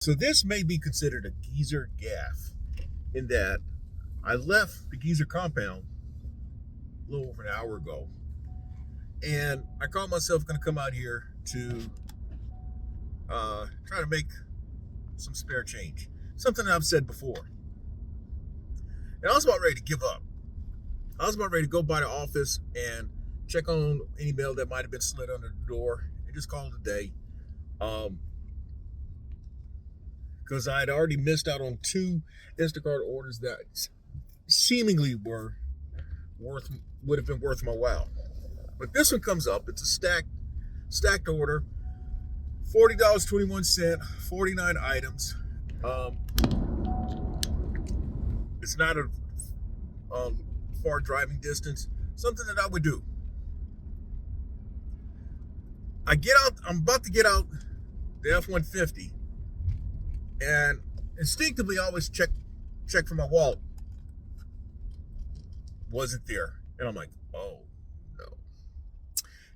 So this may be considered a geezer gaffe in that I left the geezer compound a little over an hour ago, and I called myself going to come out here to try to make some spare change. Something that I've said before. And I was about ready to give up. I was about ready to go by the office and check on any mail that might have been slid under the door and just call it a day. Because I had already missed out on 2 Instacart orders that seemingly would have been worth my while. But this one comes up. It's a stacked order, $40.21, 49 items. It's not a far driving distance. Something that I would do. I get out. I'm about to get out the F-150, and instinctively I always check for my wallet. Wasn't there, and I'm like, oh no.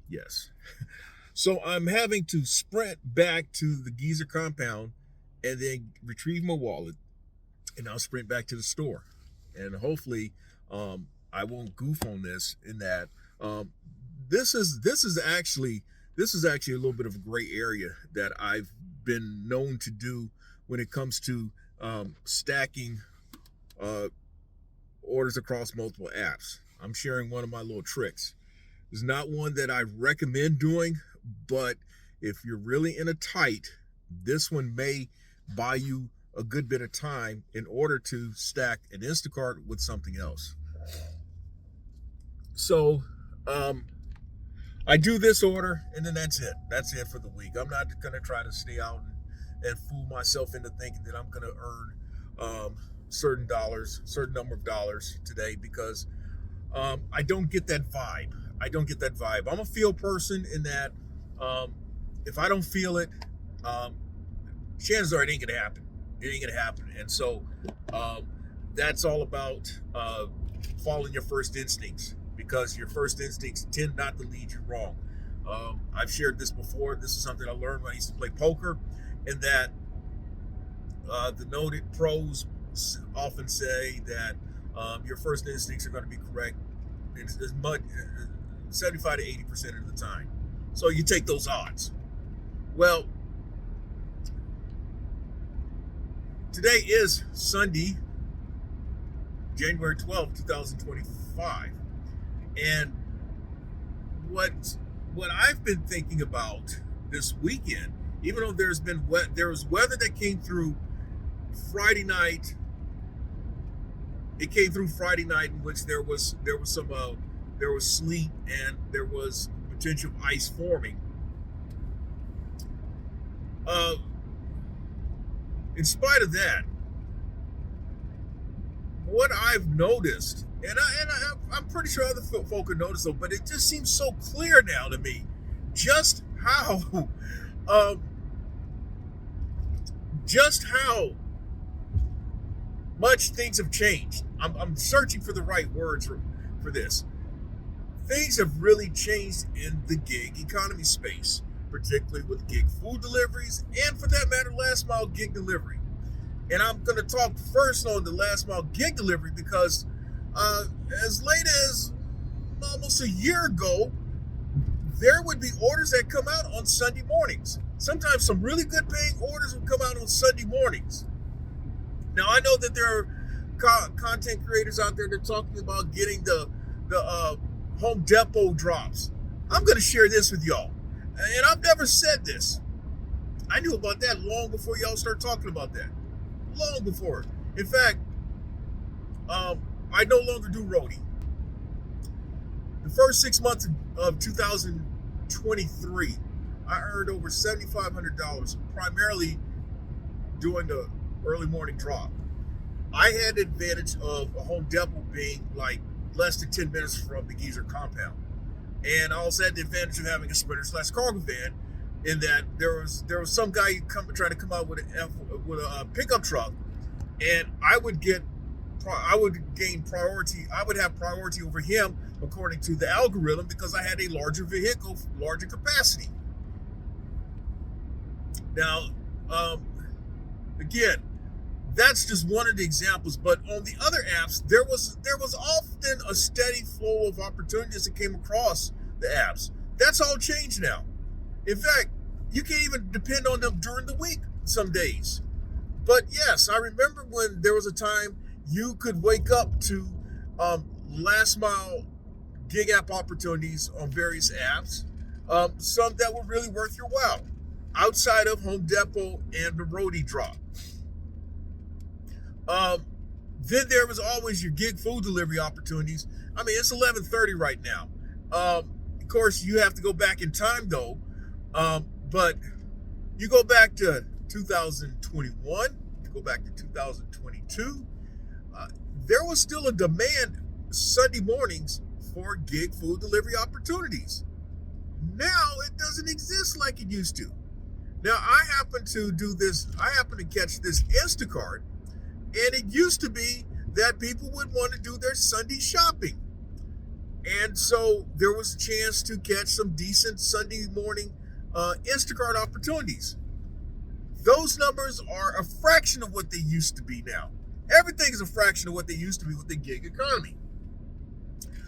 Yes. So I'm having to sprint back to the geezer compound and then retrieve my wallet, and I'll sprint back to the store. And hopefully I won't goof on this in that this is actually a little bit of a gray area that I've been known to do when it comes to stacking orders across multiple apps. I'm sharing one of my little tricks. It's not one that I recommend doing, but if you're really in a tight, this one may buy you a good bit of time in order to stack an Instacart with something else. So I do this order, and then that's it. That's it for the week. I'm not going to try to stay out and fool myself into thinking that I'm going to earn certain number of dollars today, because I don't get that vibe. I'm a feel person in that if I don't feel it, chances are it ain't going to happen. And so that's all about following your first instincts, because your first instincts tend not to lead you wrong. I've shared this before. This is something I learned when I used to play poker, in that the noted pros often say that your first instincts are going to be correct as much 75 to 80% of the time. So you take those odds. Well, today is Sunday, January 12th, 2025. And what I've been thinking about this weekend, even though there was weather that came through Friday night. It came through Friday night, in which there was sleet and there was potential ice forming. In spite of that, what I've noticed, and I'm pretty sure other folk have noticed though, but it just seems so clear now to me just how much things have changed. I'm searching for the right words for this. Things have really changed in the gig economy space, particularly with gig food deliveries, and for that matter, last mile gig delivery. And I'm going to talk first on the last mile gig delivery, because as late as almost a year ago, there would be orders that come out on Sunday mornings. Sometimes some really good paying orders would come out on Sunday mornings. Now, I know that there are content creators out there that are talking about getting the Home Depot drops. I'm going to share this with y'all. And I've never said this. I knew about that long before y'all start talking about that. Long before. In fact, I no longer do roadie. The first 6 months of 2023, I earned over $7,500, primarily doing the early morning drop. I had the advantage of a Home Depot being like less than 10 minutes from the geezer compound. And I also had the advantage of having a Sprinter/cargo van, in that there was some guy trying to come out with a pickup truck, and I would gain priority. I would have priority over him according to the algorithm, because I had a larger vehicle, larger capacity. Now, Again, that's just one of the examples. But on the other apps, there was often a steady flow of opportunities that came across the apps. That's all changed now. In fact, you can't even depend on them during the week some days. But yes, I remember when there was a time you could wake up to last mile gig app opportunities on various apps, some that were really worth your while, outside of Home Depot and the roadie drop. Um, then there was always your gig food delivery opportunities. I mean, it's 11:30 right now. Of course, you have to go back in time though. But you go back to 2021, you go back to 2022. There was still a demand Sunday mornings for gig food delivery opportunities. Now it doesn't exist like it used to. Now I happen to do this. I happen to catch this Instacart. And it used to be that people would want to do their Sunday shopping. And so there was a chance to catch some decent Sunday morning Instacart opportunities. Those numbers are a fraction of what they used to be now. Everything is a fraction of what they used to be with the gig economy.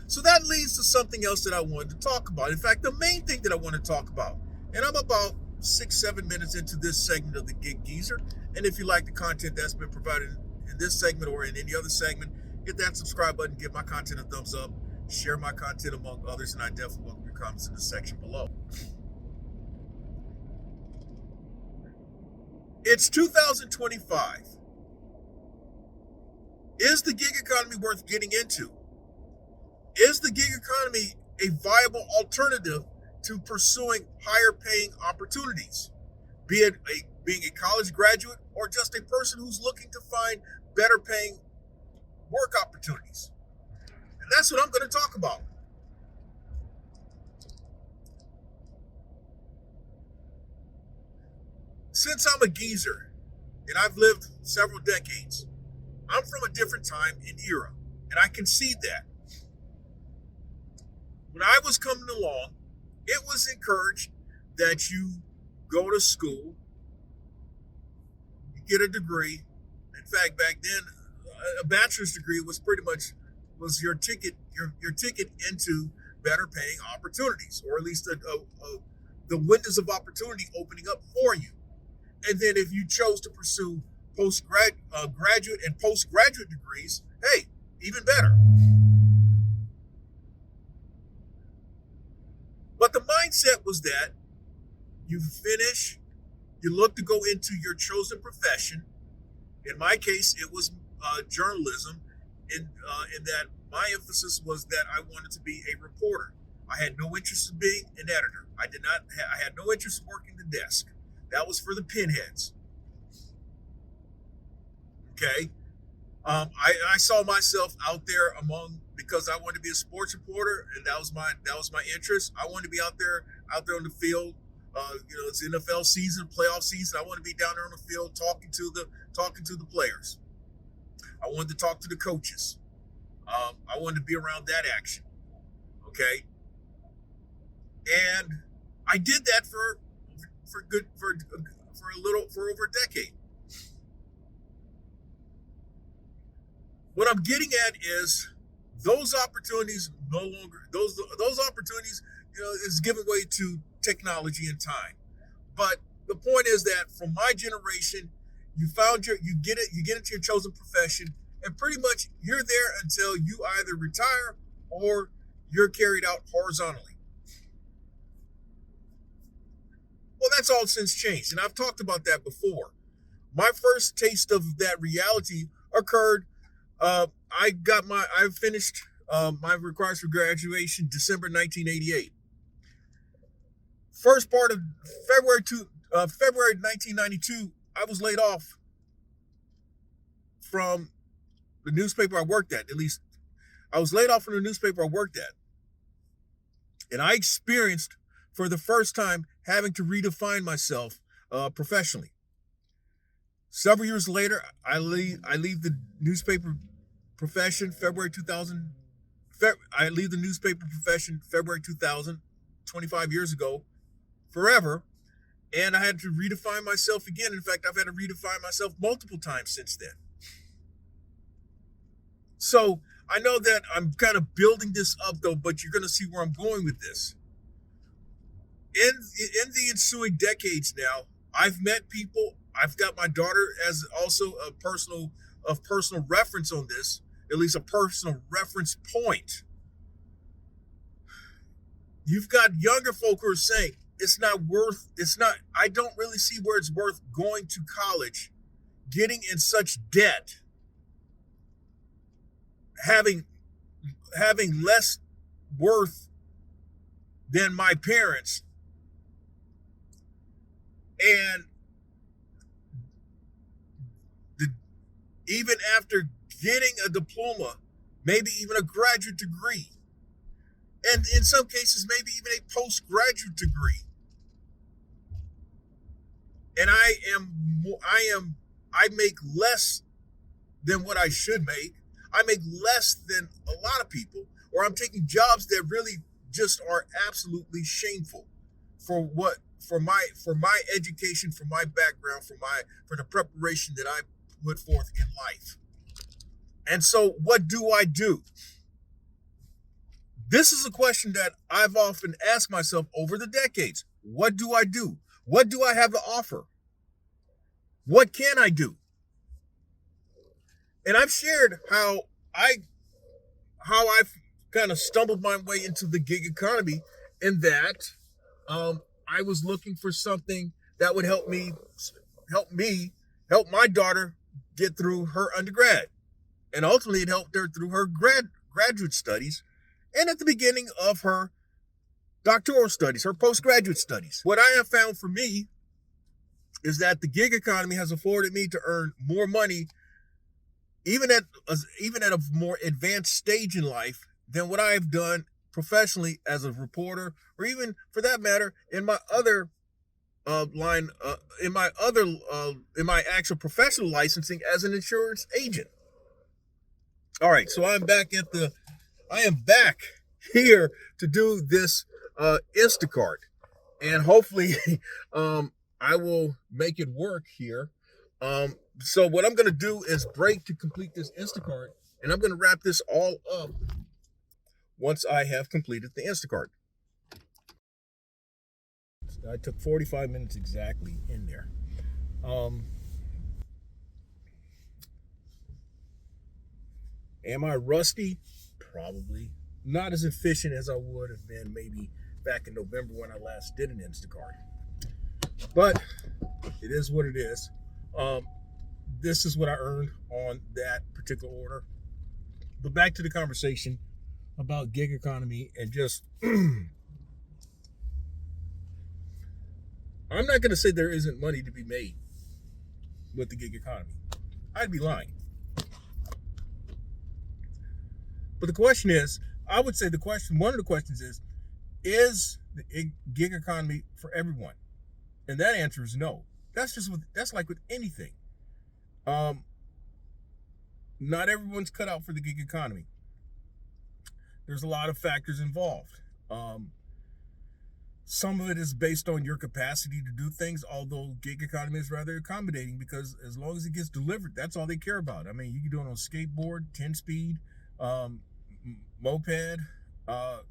So that leads to something else that I wanted to talk about. In fact, the main thing that I want to talk about, and I'm about 6-7 minutes into this segment of the Gig Geezer. And if you like the content that's been provided in this segment or in any other segment, hit that subscribe button, give my content a thumbs up, share my content among others, and I definitely welcome your comments in the section below. It's 2025. Is the gig economy worth getting into? Is the gig economy a viable alternative to pursuing higher paying opportunities? Be it being a college graduate or just a person who's looking to find better paying work opportunities. And that's what I'm going to talk about. Since I'm a geezer and I've lived several decades, I'm from a different time and era, and I concede that. When I was coming along, it was encouraged that you go to school, you get a degree. In fact, back then, a bachelor's degree was pretty much was your ticket into better paying opportunities, or at least the windows of opportunity opening up for you. And then if you chose to pursue graduate and postgraduate degrees, hey, even better. But the mindset was that you finish, you look to go into your chosen profession. In my case, it was journalism, in that my emphasis was that I wanted to be a reporter. I had no interest in being an editor. I had no interest in working the desk. That was for the pinheads. Okay. I saw myself out there because I wanted to be a sports reporter, and that was my interest. I wanted to be out there on the field. It's NFL season, playoff season. I want to be down there on the field talking to the players. I wanted to talk to the coaches. I wanted to be around that action. Okay, and I did that for over a decade. What I'm getting at is those opportunities no longer those opportunities is given way to technology and time. But the point is that from my generation, you get into your chosen profession, and pretty much you're there until you either retire or you're carried out horizontally. Well, that's all since changed, and I've talked about that before. My first taste of that reality occurred. I finished my requirements for graduation December 1988. First part of February 1992, I was laid off from the newspaper I worked at. At least I was laid off from the newspaper I worked at, and I experienced for the first time having to redefine myself professionally. Several years later, I leave the newspaper profession February 2000. I leave the newspaper profession February 2000, 25 years ago, forever. And I had to redefine myself again. In fact, I've had to redefine myself multiple times since then. So I know that I'm kind of building this up though, but you're going to see where I'm going with this. In the ensuing decades now, I've met people. I've got my daughter as also a personal reference on this, at least a personal reference point. You've got younger folk who are saying I don't really see where it's worth going to college, getting in such debt, having less worth than my parents, and even after getting a diploma, maybe even a graduate degree, and in some cases maybe even a postgraduate degree, and I make less than what I should make. I make less than a lot of people, or I'm taking jobs that really just are absolutely shameful for my education, for my background, for the preparation that I put forth in life. And so what do I do? This is a question that I've often asked myself over the decades. What do I do? What do I have to offer? What can I do? And I've shared how I've kind of stumbled my way into the gig economy, in that I was looking for something that would help my daughter get through her undergrad, and ultimately it helped her through her graduate studies, and at the beginning of her doctoral studies, her postgraduate studies. What I have found for me is that the gig economy has afforded me to earn more money, even at a more advanced stage in life, than what I have done professionally as a reporter, or even for that matter in my other in my actual professional licensing as an insurance agent. All right, so I am back here to do this Instacart, and hopefully I will make it work here. So what I'm going to do is break to complete this Instacart, and I'm going to wrap this all up once I have completed the Instacart. I took 45 minutes exactly in there. Am I rusty? Probably. Not as efficient as I would have been maybe back in November when I last did an Instacart. But it is what it is. This is what I earned on that particular order. But back to the conversation about gig economy and just I'm not going to say there isn't money to be made with the gig economy. I'd be lying. But the question is, I would say one of the questions is the gig economy for everyone? And that answer is no. That's like with anything. Not everyone's cut out for the gig economy. There's a lot of factors involved. Some of it is based on your capacity to do things, although gig economy is rather accommodating, because as long as it gets delivered, that's all they care about. I mean, you can do it on skateboard, 10-speed, moped,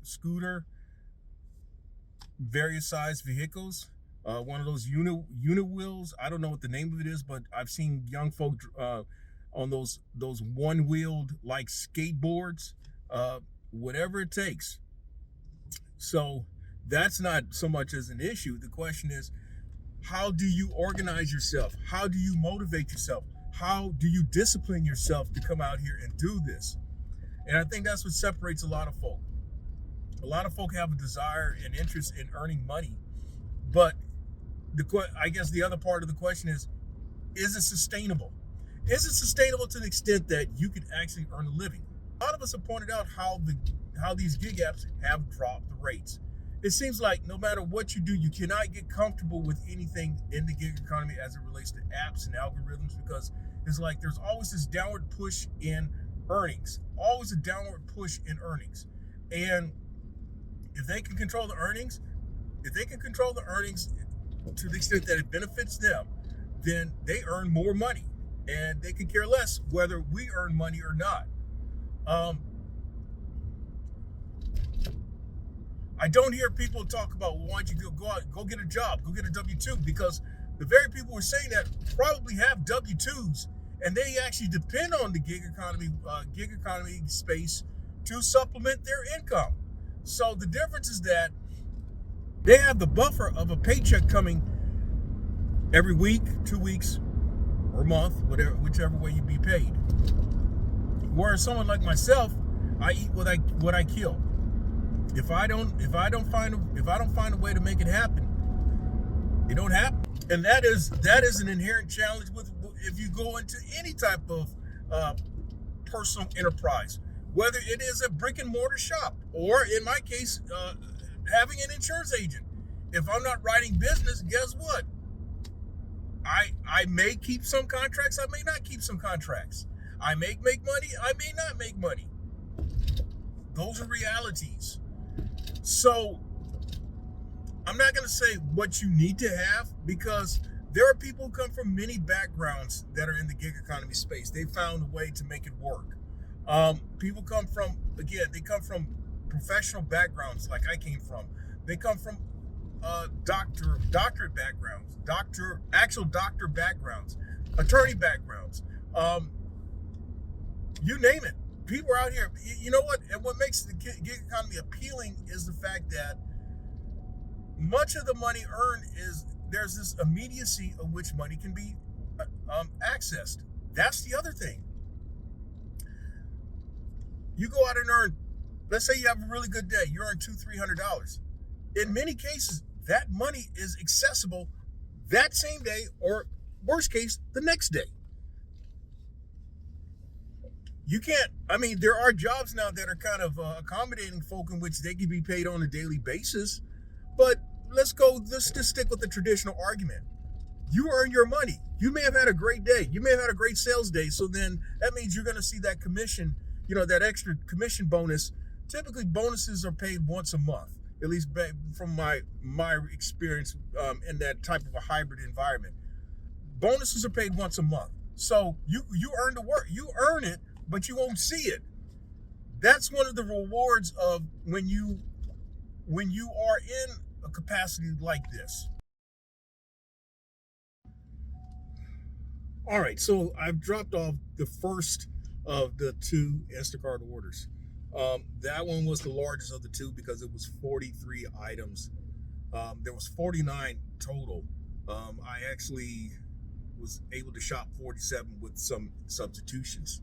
scooter, various size vehicles, one of those unit wheels. I don't know what the name of it is, but I've seen young folk on those one-wheeled like skateboards, whatever it takes. So that's not so much as an issue. The question is, how do you organize yourself? How do you motivate yourself? How do you discipline yourself to come out here and do this? And I think that's what separates a lot of folk. A lot of folk have a desire and interest in earning money, but I guess the other part of the question is it sustainable? Is it sustainable to the extent that you can actually earn a living? A lot of us have pointed out how these gig apps have dropped the rates. It seems like no matter what you do, you cannot get comfortable with anything in the gig economy as it relates to apps and algorithms, because it's like there's always this downward push in earnings, always a downward push in earnings. And if they can control the earnings, to the extent that it benefits them, then they earn more money, and they could care less whether we earn money or not. Um, I don't hear people talk about, well, why don't you go out, go get a job, go get a W-2, because the very people who are saying that probably have W-2s, and they actually depend on the gig economy space to supplement their income. So the difference is that they have the buffer of a paycheck coming every week, 2 weeks, or month, whichever way you be paid. Whereas someone like myself, I eat what I kill. If I don't find a way to make it happen, it don't happen. And that is an inherent challenge with if you go into any type of personal enterprise, whether it is a brick and mortar shop or, in my case, having an insurance agent. If I'm not writing business, guess what? I may keep some contracts, I may not keep some contracts. I may make money, I may not make money. Those are realities. So I'm not going to say what you need to have, because there are people who come from many backgrounds that are in the gig economy space. They found a way to make it work. People come from professional backgrounds like I came from. They come from doctorate backgrounds, actual doctor backgrounds, attorney backgrounds. You name it. People are out here. You know what? And what makes the gig economy appealing is the fact that much of the money earned is there's this immediacy of which money can be accessed. That's the other thing. You go out and earn, let's say you have a really good day, you earn $200-300. In many cases, that money is accessible that same day, or worst case, the next day. You can't, there are jobs now that are kind of accommodating folk in which they can be paid on a daily basis, but let's just stick with the traditional argument. You earn your money. You may have had a great day. You may have had a great sales day. So then that means you're going to see that commission, that extra commission bonus. Typically, bonuses are paid once a month, at least from my experience in that type of a hybrid environment. Bonuses are paid once a month. So you earn the work. You earn it, but you won't see it. That's one of the rewards of when you are in a capacity like this. All right, so I've dropped off the first of the two Instacart orders. That one was the largest of the two because it was 43 items. There was 49 total. I actually was able to shop 47 with some substitutions.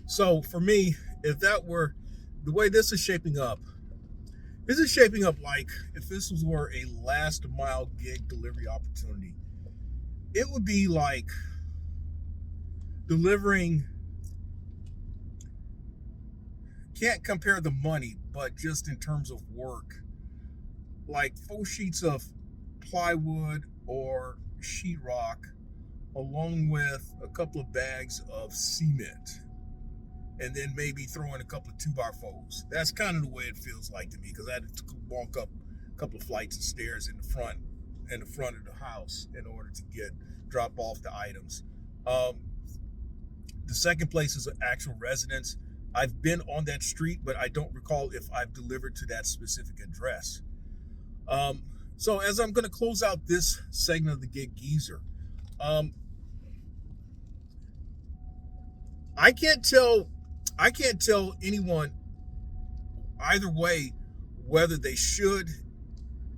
So for me, if that were the way this is shaping up like if this were a last mile gig delivery opportunity. It would be like delivering, can't compare the money, but just in terms of work, like 4 sheets of plywood or sheetrock, along with a couple of bags of cement, and then maybe throw in a couple of 2x4s. That's kind of the way it feels like to me, because I had to walk up a couple of flights of stairs in the front of the house in order to drop off the items. The second place is an actual residence. I've been on that street, but I don't recall if I've delivered to that specific address. So as I'm going to close out this segment of the Gig Geezer, I can't tell anyone either way whether they should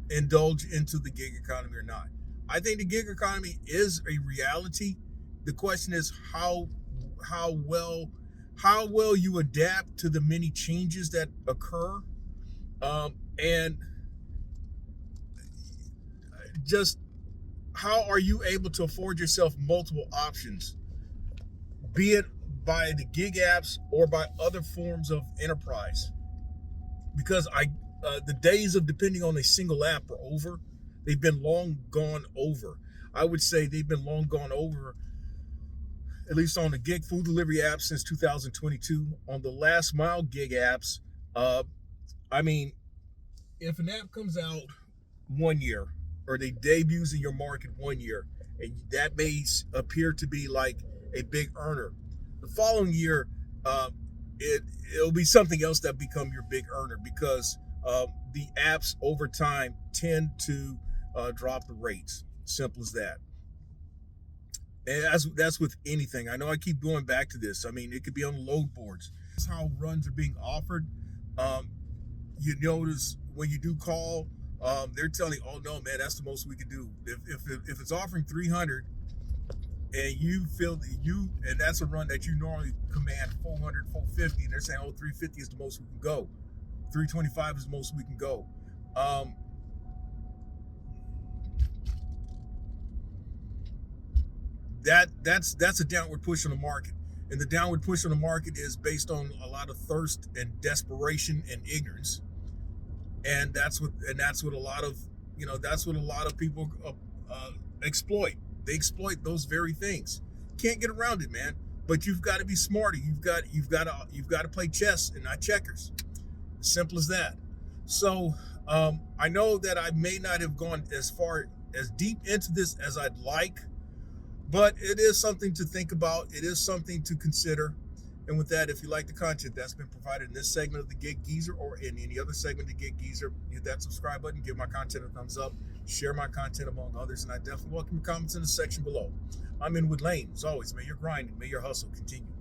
indulge into the gig economy or not. I think the gig economy is a reality. The question is how well you adapt to the many changes that occur, and just how are you able to afford yourself multiple options, be it by the gig apps or by other forms of enterprise. Because the days of depending on a single app are over. They've been long gone over. I would say they've been long gone over, at least on the gig food delivery apps since 2022. On the last mile gig apps, if an app comes out 1 year, or they debuts in your market 1 year, and that may appear to be like a big earner. The following year, uh, it'll be something else that become your big earner because the apps over time tend to drop the rates. Simple as that. And that's with anything. I know I keep going back to this. I mean, it could be on load boards. That's how runs are being offered. Um, you notice when you do call, they're telling you, "Oh no, man, that's the most we can do." If it's offering 300 and you feel that and that's a run that you normally command 400, 450, and they're saying, "Oh, 350 is the most we can go. 325 is the most we can go." Um, that's a downward push on the market, and the downward push on the market is based on a lot of thirst and desperation and ignorance, and that's what a lot of that's what a lot of people exploit. They exploit those very things. Can't get around it, man. But you've got to be smarter. You've got to play chess and not checkers. As simple as that. So I know that I may not have gone as far as deep into this as I'd like, but it is something to think about. It is something to consider. And with that, if you like the content that's been provided in this segment of the Get Geezer or in any other segment of the Get Geezer, hit that subscribe button, give my content a thumbs up, share my content among others, and I definitely welcome your comments in the section below. I'm Inwood Lane. As always, may your grind and may your hustle continue.